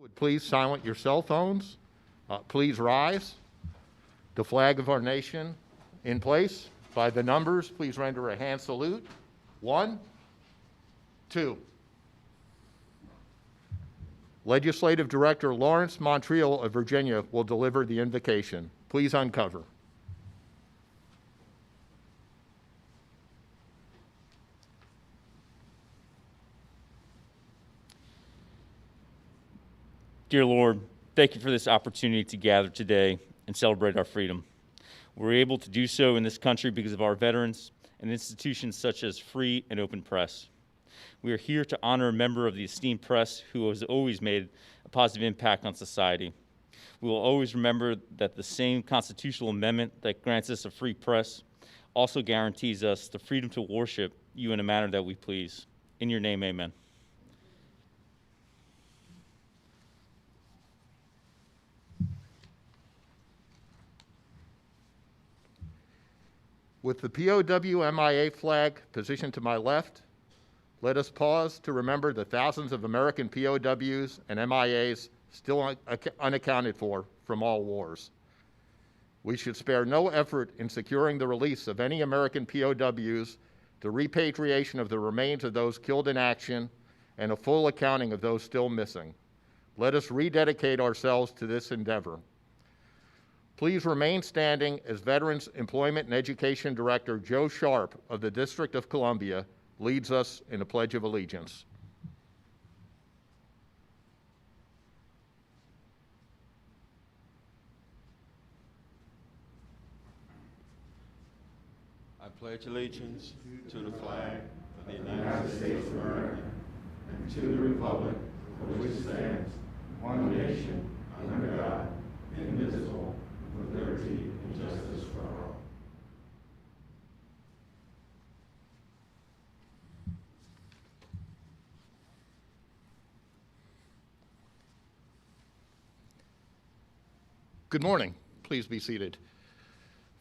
Would please silence your cell phones. Please rise. The flag of our nation in place. By the numbers, please render a hand salute. 1, 2. Legislative Director Lawrence Montreal of Virginia will deliver the invocation. Please uncover. Dear Lord, thank you for this opportunity to gather today and celebrate our freedom. We're able to do so in this country because of our veterans and institutions such as free and open press. We are here to honor a member of the esteemed press who has always made a positive impact on society. We will always remember that the same constitutional amendment that grants us a free press also guarantees us the freedom to worship you in a manner that we please. In your name, amen. With the POW-MIA flag positioned to my left, let us pause to remember the thousands of American POWs and MIAs still unaccounted for from all wars. We should spare no effort in securing the release of any American POWs, the repatriation of the remains of those killed in action, and a full accounting of those still missing. Let us rededicate ourselves to this endeavor. Please remain standing as Veterans Employment and Education Director Joe Sharp of the District of Columbia leads us in a Pledge of Allegiance. I pledge allegiance to the flag of the United States of America and to the republic for which it stands, one nation, under God, indivisible, with liberty and justice for all. Good morning. Please be seated.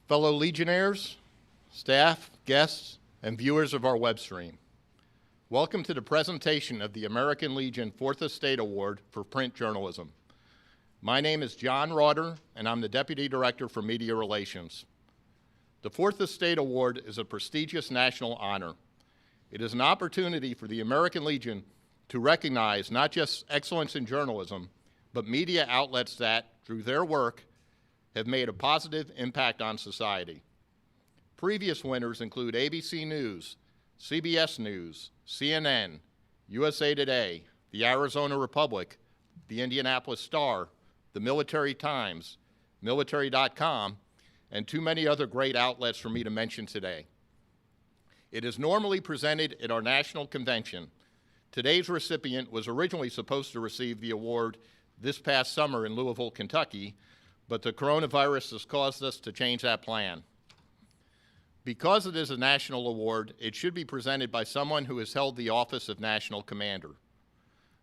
Fellow Legionnaires, staff, guests, and viewers of our web stream, welcome to the presentation of the American Legion Fourth Estate Award for Print Journalism. My name is John Rauder, and I'm the Deputy Director for Media Relations. The Fourth Estate Award is a prestigious national honor. It is an opportunity for the American Legion to recognize not just excellence in journalism, but media outlets that, through their work, have made a positive impact on society. Previous winners include ABC News, CBS News, CNN, USA Today, the Arizona Republic, the Indianapolis Star, the Military Times, military.com, and too many other great outlets for me to mention today. It is normally presented at our national convention. Today's recipient was originally supposed to receive the award this past summer in Louisville, Kentucky, but the coronavirus has caused us to change that plan. Because it is a national award, it should be presented by someone who has held the office of National Commander.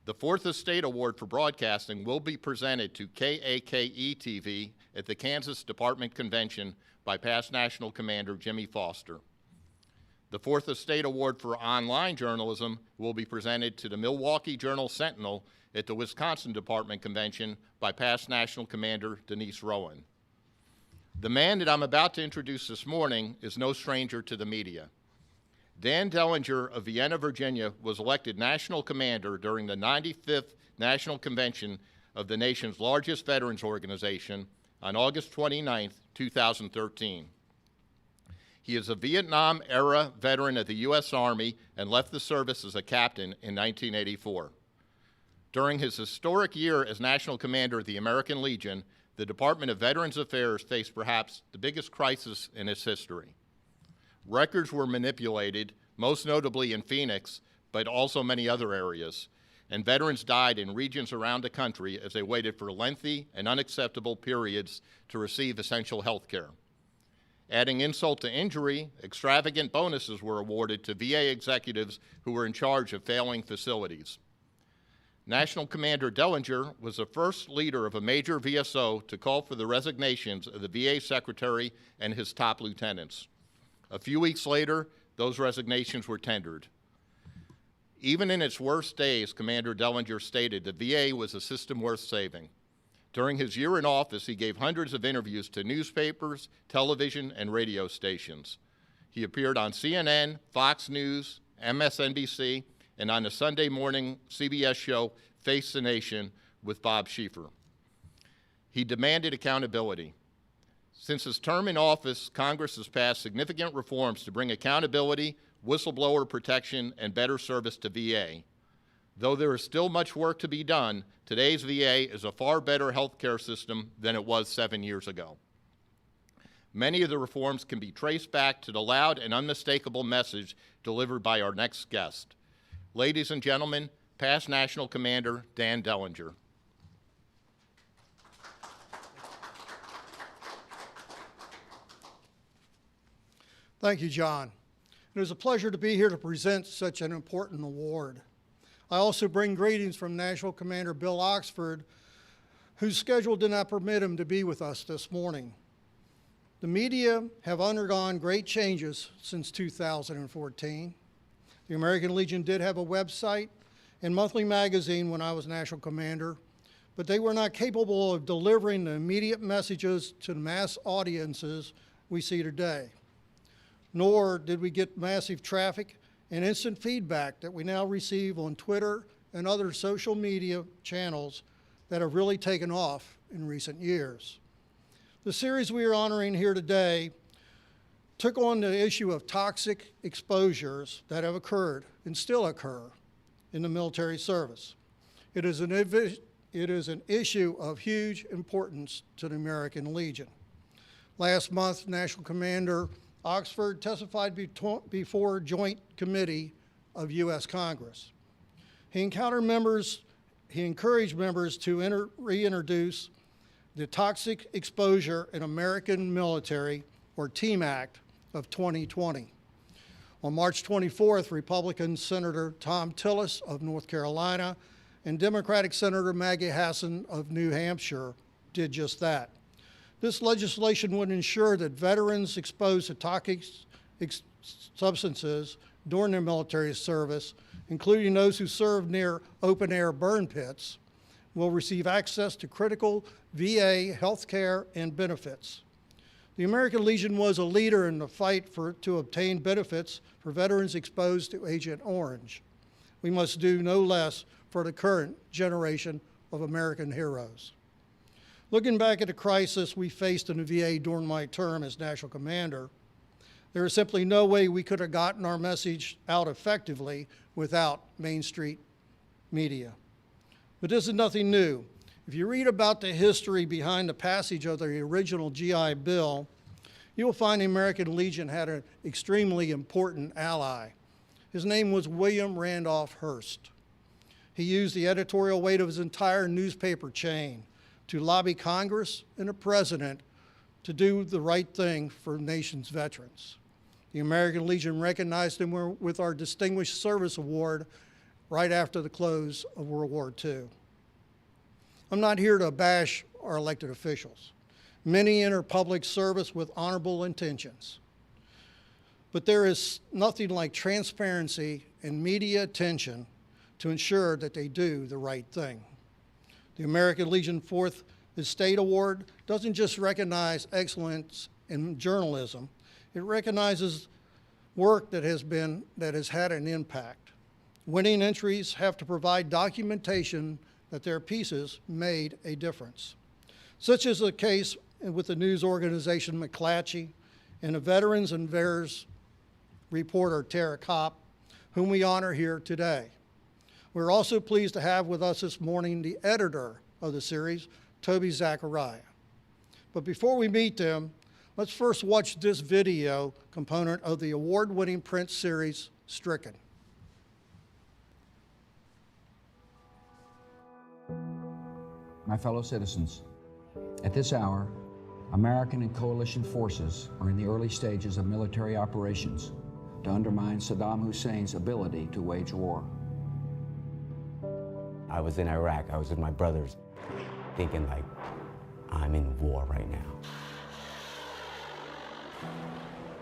The Fourth Estate Award for Broadcasting will be presented to KAKE-TV at the Kansas Department Convention by past National Commander Jimmy Foster. The Fourth Estate Award for Online Journalism will be presented to the Milwaukee Journal-Sentinel at the Wisconsin Department Convention by past National Commander Denise Rowan. The man that I'm about to introduce this morning is no stranger to the media. Dan Dellinger of Vienna, Virginia, was elected National Commander during the 95th National Convention of the nation's largest veterans organization on August 29, 2013. He is a Vietnam-era veteran of the U.S. Army and left the service as a captain in 1984. During his historic year as National Commander of the American Legion, the Department of Veterans Affairs faced perhaps the biggest crisis in its history. Records were manipulated, most notably in Phoenix, but also many other areas, and veterans died in regions around the country as they waited for lengthy and unacceptable periods to receive essential health care. Adding insult to injury, extravagant bonuses were awarded to VA executives who were in charge of failing facilities. National Commander Dellinger was the first leader of a major VSO to call for the resignations of the VA secretary and his top lieutenants. A few weeks later, those resignations were tendered. Even in its worst days, Commander Dellinger stated the VA was a system worth saving. During his year in office, he gave hundreds of interviews to newspapers, television, and radio stations. He appeared on CNN, Fox News, MSNBC, and on the Sunday morning CBS show Face the Nation with Bob Schieffer. He demanded accountability. Since his term in office, Congress has passed significant reforms to bring accountability, whistleblower protection, and better service to VA. Though there is still much work to be done, today's VA is a far better healthcare system than it was 7 years ago. Many of the reforms can be traced back to the loud and unmistakable message delivered by our next guest. Ladies and gentlemen, past National Commander Dan Dellinger. Thank you, John. It is a pleasure to be here to present such an important award. I also bring greetings from National Commander Bill Oxford, whose schedule did not permit him to be with us this morning. The media have undergone great changes since 2014. The American Legion did have a website and monthly magazine when I was National Commander, but they were not capable of delivering the immediate messages to the mass audiences we see today. Nor did we get massive traffic and instant feedback that we now receive on Twitter and other social media channels that have really taken off in recent years. The series we are honoring here today took on the issue of toxic exposures that have occurred and still occur in the military service. It is an issue of huge importance to the American Legion. Last month, National Commander Oxford testified before a joint committee of U.S. Congress. He encouraged members to reintroduce the Toxic Exposure in American Military, or TEAM Act, of 2020. On March 24th, Republican Senator Tom Tillis of North Carolina and Democratic Senator Maggie Hassan of New Hampshire did just that. This legislation would ensure that veterans exposed to toxic substances during their military service, including those who served near open-air burn pits, will receive access to critical VA health care and benefits. The American Legion was a leader in the fight to obtain benefits for veterans exposed to Agent Orange. We must do no less for the current generation of American heroes. Looking back at the crisis we faced in the VA during my term as National Commander, there is simply no way we could have gotten our message out effectively without Main Street media. But this is nothing new. If you read about the history behind the passage of the original GI Bill, you will find the American Legion had an extremely important ally. His name was William Randolph Hearst. He used the editorial weight of his entire newspaper chain to lobby Congress and the President to do the right thing for the nation's veterans. The American Legion recognized him with our Distinguished Service Award right after the close of World War II. I'm not here to bash our elected officials. Many enter public service with honorable intentions. But there is nothing like transparency and media attention to ensure that they do the right thing. The American Legion Fourth Estate Award doesn't just recognize excellence in journalism, it recognizes work that has had an impact. Winning entries have to provide documentation that their pieces made a difference. Such is the case with the news organization McClatchy and the Veterans and VAERS reporter Tara Kopp, whom we honor here today. We're also pleased to have with us this morning the editor of the series, Toby Zachariah. But before we meet them, let's first watch this video component of the award-winning print series, Stricken. My fellow citizens, at this hour, American and coalition forces are in the early stages of military operations to undermine Saddam Hussein's ability to wage war. I was in Iraq, I was with my brothers, thinking like, I'm in war right now.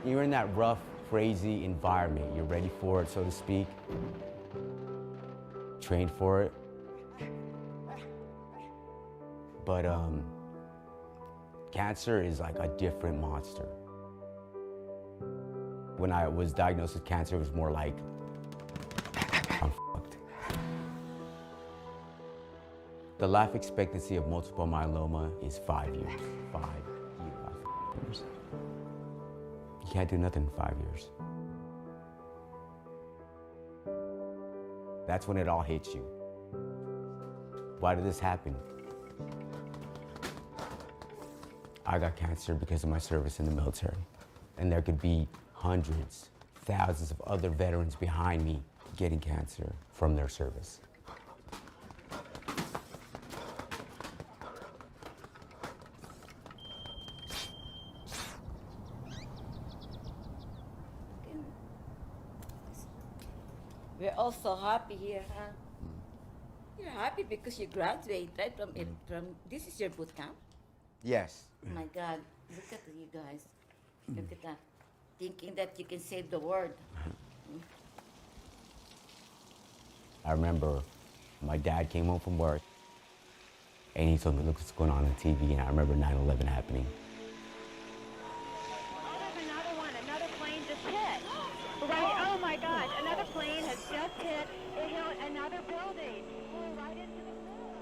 You're in that rough, crazy environment. You're ready for it, so to speak. trained for it. But cancer is like a different monster. When I was diagnosed with cancer, it was more like, I'm fucked. The life expectancy of multiple myeloma is 5 years. 5 years. You can't do nothing in 5 years. That's when it all hits you. Why did this happen? I got cancer because of my service in the military. And there could be hundreds, thousands of other veterans behind me getting cancer from their service. We're all so happy here, huh? You're happy because you graduated, right? From this is your boot camp? Yes. Oh my God, look at you guys. Look at that. Thinking that you can save the world. I remember my dad came home from work and he told me, look what's going on TV, and I remember 9/11 happening. There's another one. Another plane just hit. Right. Oh my God. Another plane has just hit. It hit another building. Flew right into the floor.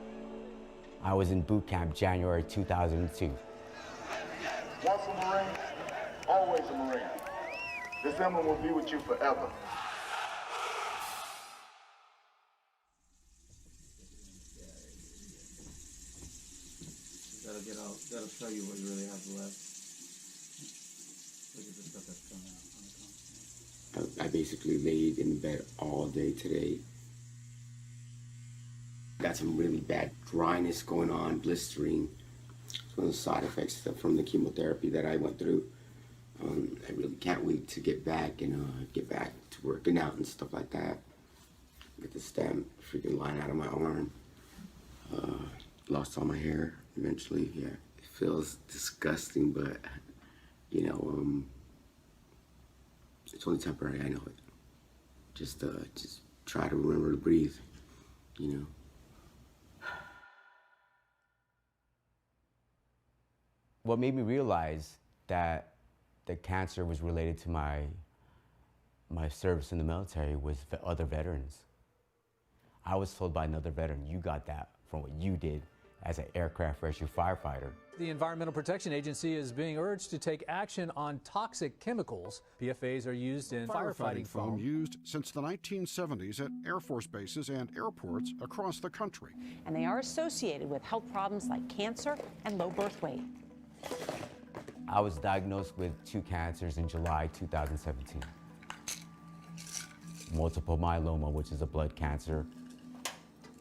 I was in boot camp January 2002. Once a Marine, always a Marine. This emblem will be with you forever. That'll show you what you really have left. Look at the stuff that's coming out on the I basically laid in bed all day today. Got some really bad dryness going on, blistering. It's one of the side effects from the chemotherapy that I went through. I really can't wait to get back and get back to working out and stuff like that. Get the stem freaking line out of my arm. Lost all my hair eventually, yeah. It feels disgusting, but you know, it's only temporary, I know it. Just try to remember to breathe, you know. What made me realize that the cancer was related to my service in the military was other veterans. I was told by another veteran, you got that from what you did as an aircraft rescue firefighter. The Environmental Protection Agency is being urged to take action on toxic chemicals. PFAs are used in firefighting foam. Used since the 1970s at Air Force bases and airports across the country. And they are associated with health problems like cancer and low birth weight. I was diagnosed with 2 cancers in July 2017. Multiple myeloma, which is a blood cancer,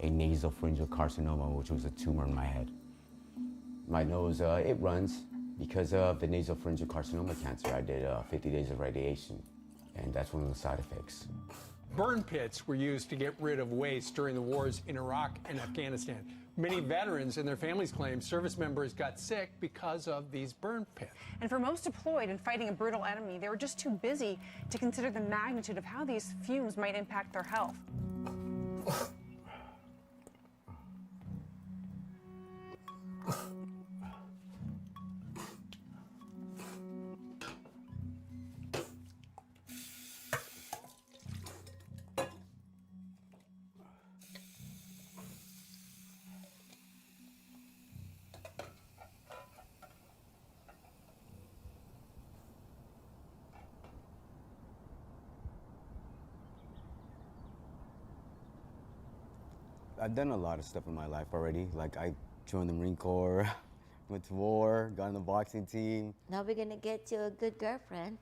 a nasopharyngeal carcinoma, which was a tumor in my head. My nose, it runs because of the nasopharyngeal carcinoma cancer. I did 50 days of radiation, and that's one of the side effects. Burn pits were used to get rid of waste during the wars in Iraq and Afghanistan. Many veterans and their families claim service members got sick because of these burn pits. And for most deployed and fighting a brutal enemy, they were just too busy to consider the magnitude of how these fumes might impact their health. I've done a lot of stuff in my life already. Like I joined the Marine Corps, went to war, got on the boxing team. Now we're gonna get you a good girlfriend.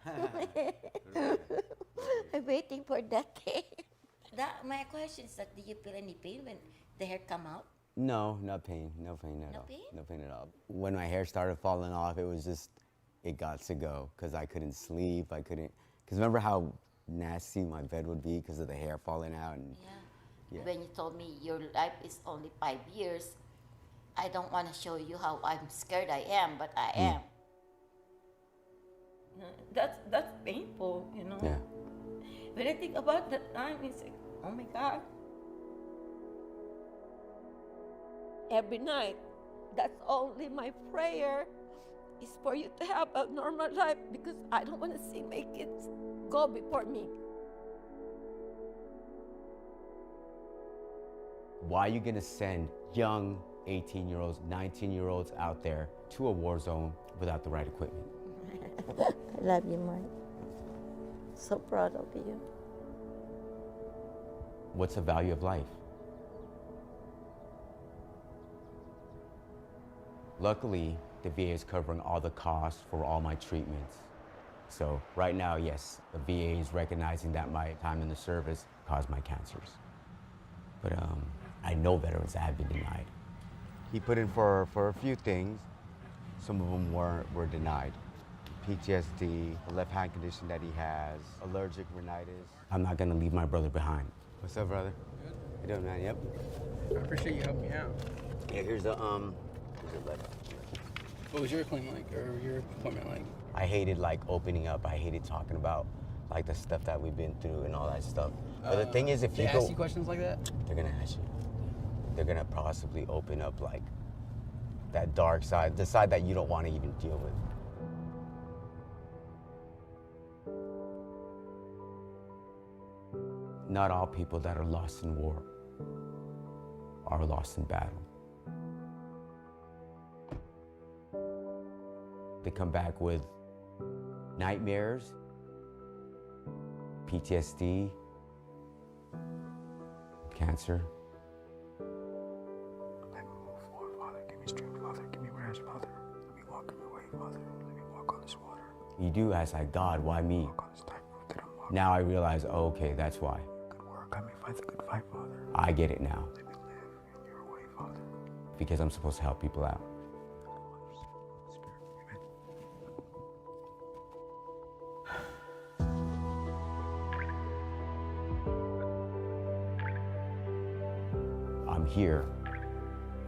I'm waiting for that day. My question is that, do you feel any pain when the hair come out? No, no pain at all. Pain? No pain at all. When my hair started falling off, it was just, it got to go because I couldn't sleep. Because remember how nasty my bed would be because of the hair falling out? And yeah. When you told me your life is only 5 years, I don't want to show you how I'm scared I am, but I am. That's painful, you know. Yeah. When I think about that time, it's like, oh my God. every night. That's only my prayer is for you to have a normal life because I don't want to see my kids go before me. Why are you gonna send young 18-year-olds, 19-year-olds out there to a war zone without the right equipment? I love you, Mike. So proud of you. What's the value of life? Luckily, the VA is covering all the costs for all my treatments. So right now, yes, the VA is recognizing that my time in the service caused my cancers. But I know veterans that have been denied. He put in for a few things. Some of them were denied. PTSD, a left hand condition that he has, allergic rhinitis. I'm not gonna leave my brother behind. What's up, brother? Good. You doing, man? Yep. I appreciate you helping me out. Yeah, here's the letter. What was your claim like, or your appointment like? I hated like opening up. I hated talking about like the stuff that we've been through and all that stuff. But the thing is, if they you go, ask you questions like that, they're gonna ask you. They're gonna possibly open up like that dark side, the side that you don't want to even deal with. Not all people that are lost in war are lost in battle. They come back with nightmares, PTSD, cancer. Let me move forward, Father. Give me strength, Father. Give me rest, Father. Let me walk in your way, Father. Let me walk on this water. You do ask, like, God, why me? Walk on this tightrope that I'm walking. Now I realize, oh, okay, that's why. Good work. Let me fight the good fight, Father. I get it now. Let me live in your way, Father. Because I'm supposed to help people out. I'm here.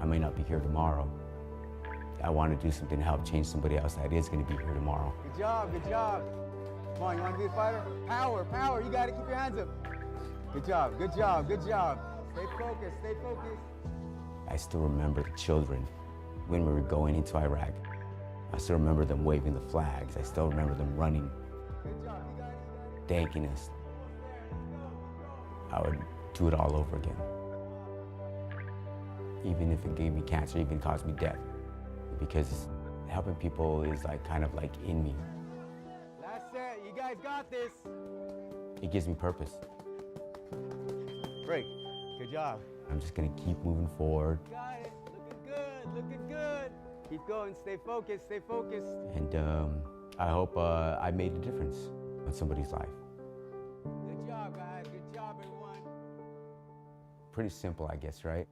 I may not be here tomorrow. I want to do something to help change somebody else that is going to be here tomorrow. Good job, good job. Come on, you want to be a fighter? Power, power, you got to keep your hands up. Good job, good job, good job. Stay focused, stay focused. I still remember the children when we were going into Iraq. I still remember them waving the flags. I still remember them running, thanking us. I would do it all over again. Even if it gave me cancer, even caused me death. Because helping people is like kind of like in me. That's it, you guys got this. It gives me purpose. Great, good job. I'm just gonna keep moving forward. Got it, looking good, looking good. Keep going, stay focused, stay focused. And I hope I made a difference in somebody's life. Good job, guys, good job, everyone. Pretty simple, I guess, right?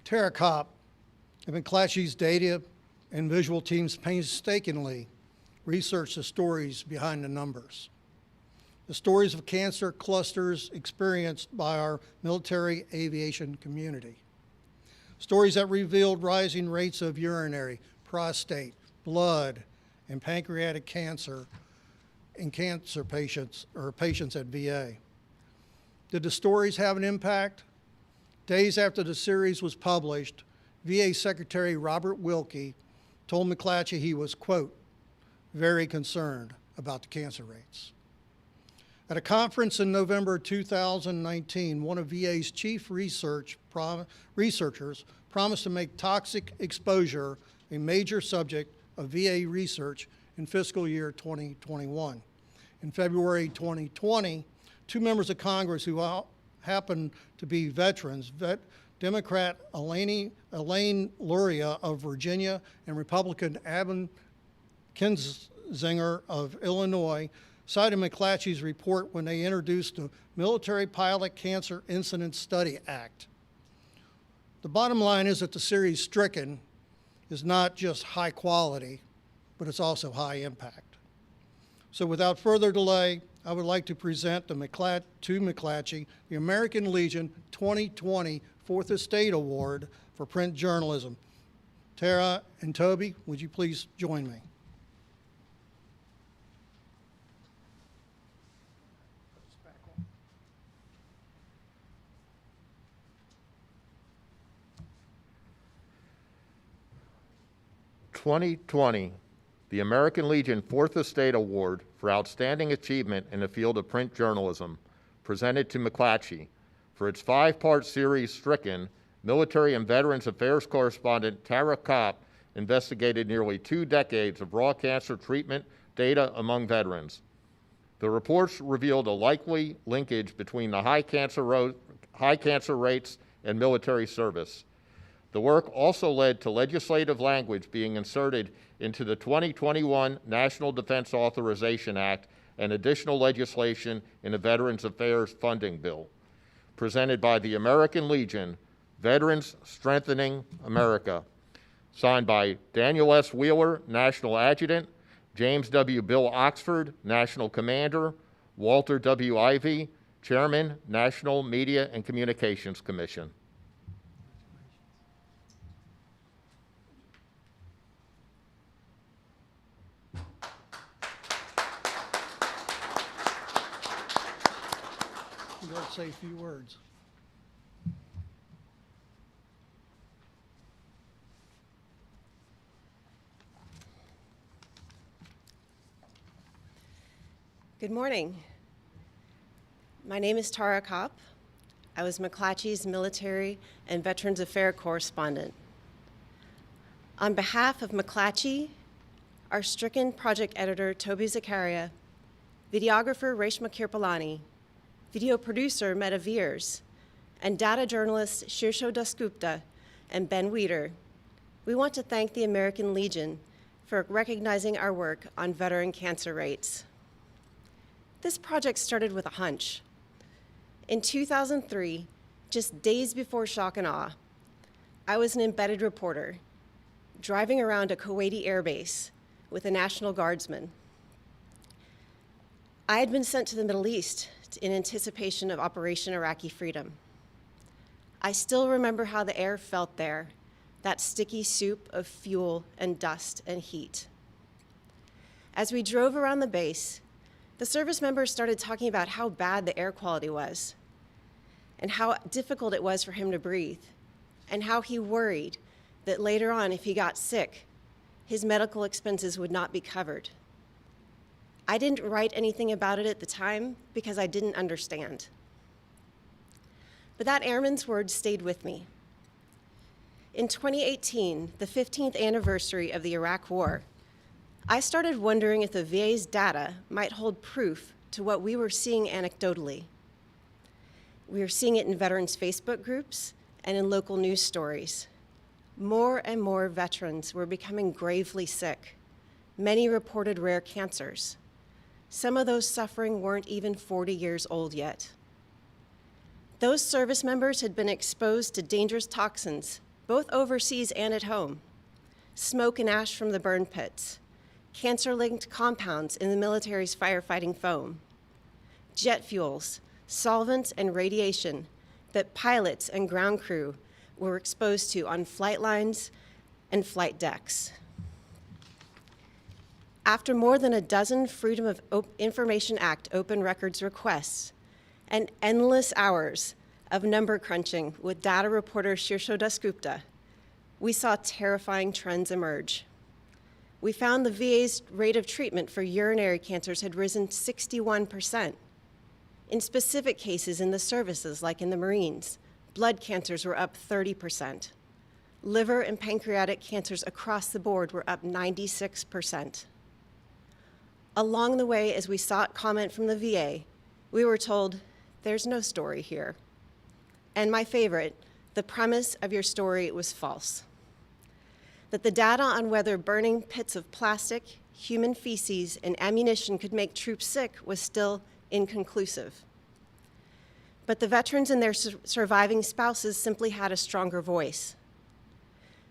Tara Kopp and McClatchy's data and visual teams painstakingly researched the stories behind the numbers. The stories of cancer clusters experienced by our military aviation community. Stories that revealed rising rates of urinary, prostate, blood, and pancreatic cancer in cancer patients or patients at VA. Did the stories have an impact? Days after the series was published, VA Secretary Robert Wilkie told McClatchy he was, quote, very concerned about the cancer rates. At a conference in November 2019, one of VA's chief researchers promised to make toxic exposure a major subject of VA research in fiscal year 2021. In February 2020, two members of Congress who happened to be veterans, Democrat Elaine Luria of Virginia and Republican Adam Kinzinger of Illinois, cited McClatchy's report when they introduced the Military Pilot Cancer Incident Study Act. The bottom line is that the series Stricken is not just high quality, but it's also high impact. So without further delay, I would like to present to McClatchy the American Legion 2020 Fourth Estate Award for Print Journalism. Tara and Toby, would you please join me? "2020, the American Legion Fourth Estate Award for Outstanding Achievement in the Field of Print Journalism, presented to McClatchy for its 5-part series Stricken. Military and Veterans Affairs correspondent Tara Kopp investigated nearly 2 decades of raw cancer treatment data among veterans. The reports revealed a likely linkage between the high cancer rates and military service. The work also led to legislative language being inserted into the 2021 National Defense Authorization Act and additional legislation in the Veterans Affairs Funding Bill. Presented by the American Legion, Veterans Strengthening America. Signed by Daniel S. Wheeler, National Adjutant, James W. Bill Oxford, National Commander, Walter W. Ivey, Chairman, National Media and Communications Commission. You'd like to say a few words. Good morning. My name is Tara Kopp. I was McClatchy's Military and Veterans Affairs correspondent. On behalf of McClatchy, our stricken project editor, Toby Zakaria, videographer, Reshma Kirpalani, video producer, Meta Veers, and data journalists, Shirsho Dasgupta and Ben Weeder, we want to thank the American Legion for recognizing our work on veteran cancer rates. This project started with a hunch. In 2003, just days before shock and awe, I was an embedded reporter driving around a Kuwaiti airbase with a National Guardsman. I had been sent to the Middle East in anticipation of Operation Iraqi Freedom. I still remember how the air felt there, that sticky soup of fuel and dust and heat. As we drove around the base, the service members started talking about how bad the air quality was and how difficult it was for him to breathe, and how he worried that later on, if he got sick, his medical expenses would not be covered. I didn't write anything about it at the time because I didn't understand. But that airman's words stayed with me. In 2018, the 15th anniversary of the Iraq War, I started wondering if the VA's data might hold proof to what we were seeing anecdotally. We were seeing it in veterans' Facebook groups and in local news stories. More and more veterans were becoming gravely sick. Many reported rare cancers. Some of those suffering weren't even 40 years old yet. Those service members had been exposed to dangerous toxins, both overseas and at home. Smoke and ash from the burn pits, cancer-linked compounds in the military's firefighting foam, jet fuels, solvents, and radiation that pilots and ground crew were exposed to on flight lines and flight decks. After more than a dozen Freedom of Information Act open records requests and endless hours of number crunching with data reporter Shirsho Dasgupta, we saw terrifying trends emerge. We found the VA's rate of treatment for urinary cancers had risen 61%. In specific cases in the services, like in the Marines, blood cancers were up 30%. Liver and pancreatic cancers across the board were up 96%. Along the way, as we sought comment from the VA, we were told, there's no story here. And my favorite, the premise of your story was false. That the data on whether burning pits of plastic, human feces, and ammunition could make troops sick was still inconclusive. But the veterans and their surviving spouses simply had a stronger voice.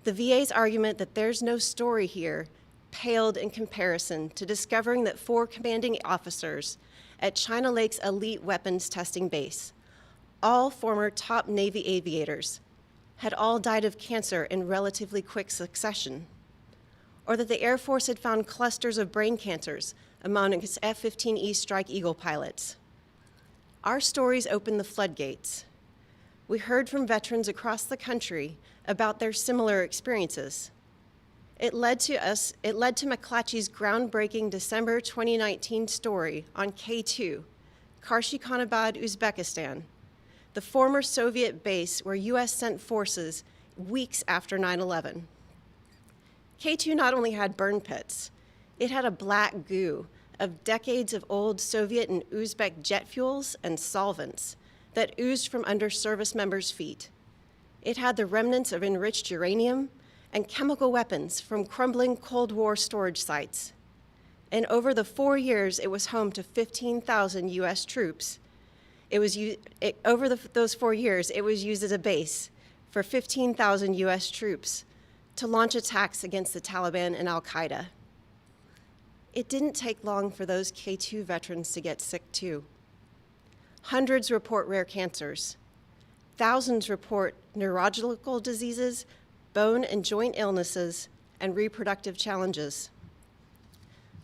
The VA's argument that there's no story here paled in comparison to discovering that 4 commanding officers at China Lake's elite weapons testing base, all former top Navy aviators, had all died of cancer in relatively quick succession, or that the Air Force had found clusters of brain cancers among its F-15E Strike Eagle pilots. Our stories opened the floodgates. We heard from veterans across the country about their similar experiences. It led to McClatchy's groundbreaking December 2019 story on K2, Karshi-Khanabad, Uzbekistan, the former Soviet base where US sent forces weeks after 9/11. K2 not only had burn pits, it had a black goo of decades of old Soviet and Uzbek jet fuels and solvents that oozed from under service members' feet. It had the remnants of enriched uranium and chemical weapons from crumbling Cold War storage sites. And over the 4 years it was home to 15,000 US troops, those 4 years, it was used as a base for 15,000 US troops to launch attacks against the Taliban and Al-Qaeda. It didn't take long for those K2 veterans to get sick too. Hundreds report rare cancers. Thousands report neurological diseases, bone and joint illnesses, and reproductive challenges.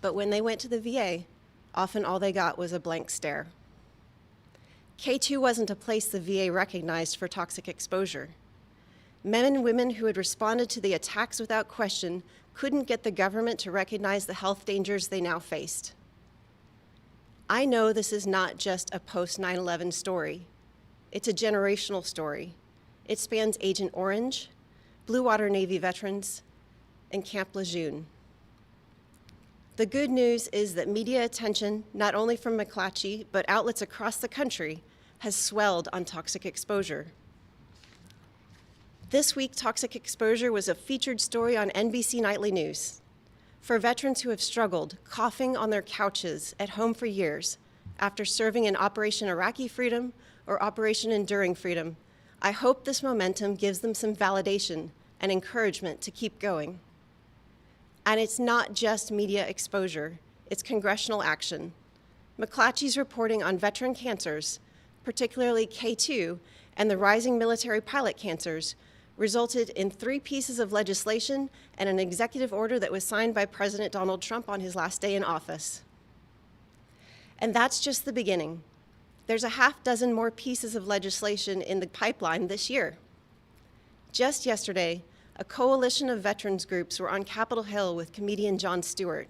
But when they went to the VA, often all they got was a blank stare. K2 wasn't a place the VA recognized for toxic exposure. Men and women who had responded to the attacks without question couldn't get the government to recognize the health dangers they now faced. I know this is not just a post-9/11 story. It's a generational story. It spans Agent Orange, Blue Water Navy veterans, and Camp Lejeune. The good news is that media attention, not only from McClatchy, but outlets across the country, has swelled on toxic exposure. This week, toxic exposure was a featured story on NBC Nightly News. For veterans who have struggled, coughing on their couches at home for years, after serving in Operation Iraqi Freedom or Operation Enduring Freedom, I hope this momentum gives them some validation and encouragement to keep going. And it's not just media exposure, it's congressional action. McClatchy's reporting on veteran cancers, particularly K2, and the rising military pilot cancers, resulted in 3 pieces of legislation and an executive order that was signed by President Donald Trump on his last day in office. And that's just the beginning. There's a half dozen more pieces of legislation in the pipeline this year. Just yesterday, a coalition of veterans groups were on Capitol Hill with comedian Jon Stewart,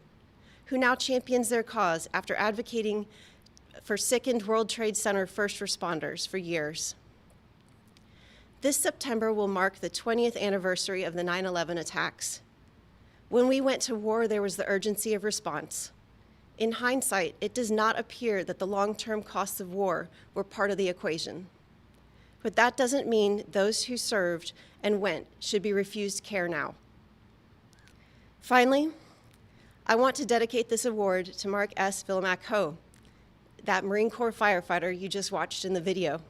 who now champions their cause after advocating for sickened World Trade Center first responders for years. This September will mark the 20th anniversary of the 9/11 attacks. When we went to war, there was the urgency of response. In hindsight, it does not appear that the long-term costs of war were part of the equation. But that doesn't mean those who served and went should be refused care now. Finally, I want to dedicate this award to Mark S. Philmako, that Marine Corps firefighter you just watched in the video.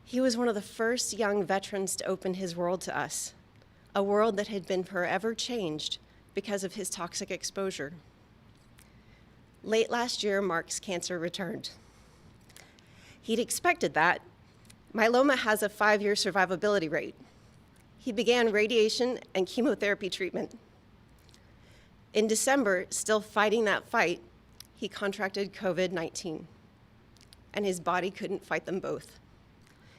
He was one of the first young veterans to open his world to us, a world that had been forever changed because of his toxic exposure. Late last year, Mark's cancer returned. He'd expected that. Myeloma has a 5-year survivability rate. He began radiation and chemotherapy treatment. In December, still fighting that fight, he contracted COVID-19, and his body couldn't fight them both.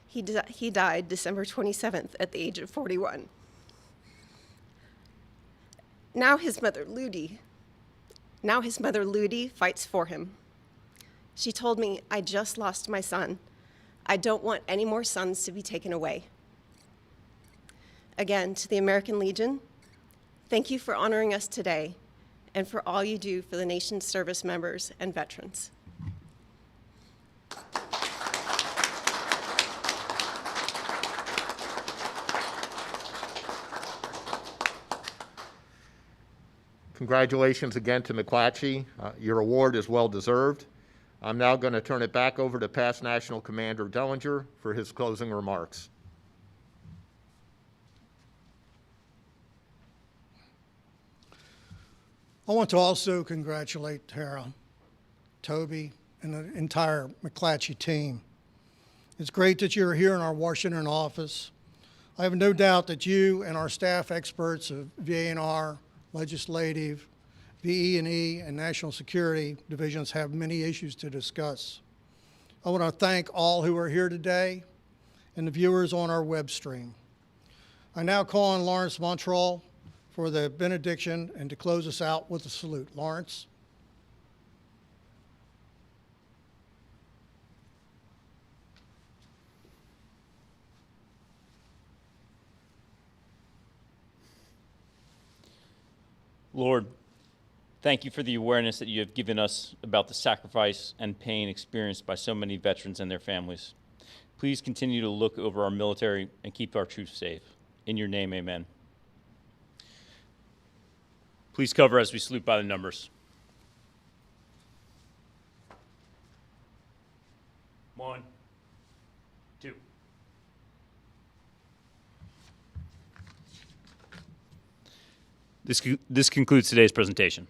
He died December 27th at the age of 41. Now his mother, Ludi, fights for him. She told me, "I just lost my son. I don't want any more sons to be taken away." Again, to the American Legion, thank you for honoring us today and for all you do for the nation's service members and veterans. Congratulations again to McClatchy. Your award is well deserved. I'm now going to turn it back over to past National Commander Dellinger for his closing remarks. I want to also congratulate Tara, Toby, and the entire McClatchy team. It's great that you're here in our Washington office. I have no doubt that you and our staff experts of VA&R, Legislative, VE&E, and National Security divisions have many issues to discuss. I want to thank all who are here today and the viewers on our web stream. I now call on Lawrence Montrell for the benediction and to close us out with a salute. Lawrence. Lord, thank you for the awareness that you have given us about the sacrifice and pain experienced by so many veterans and their families. Please continue to look over our military and keep our troops safe. In your name, amen. Please cover as we salute by the numbers. 1, 2. This concludes today's presentation.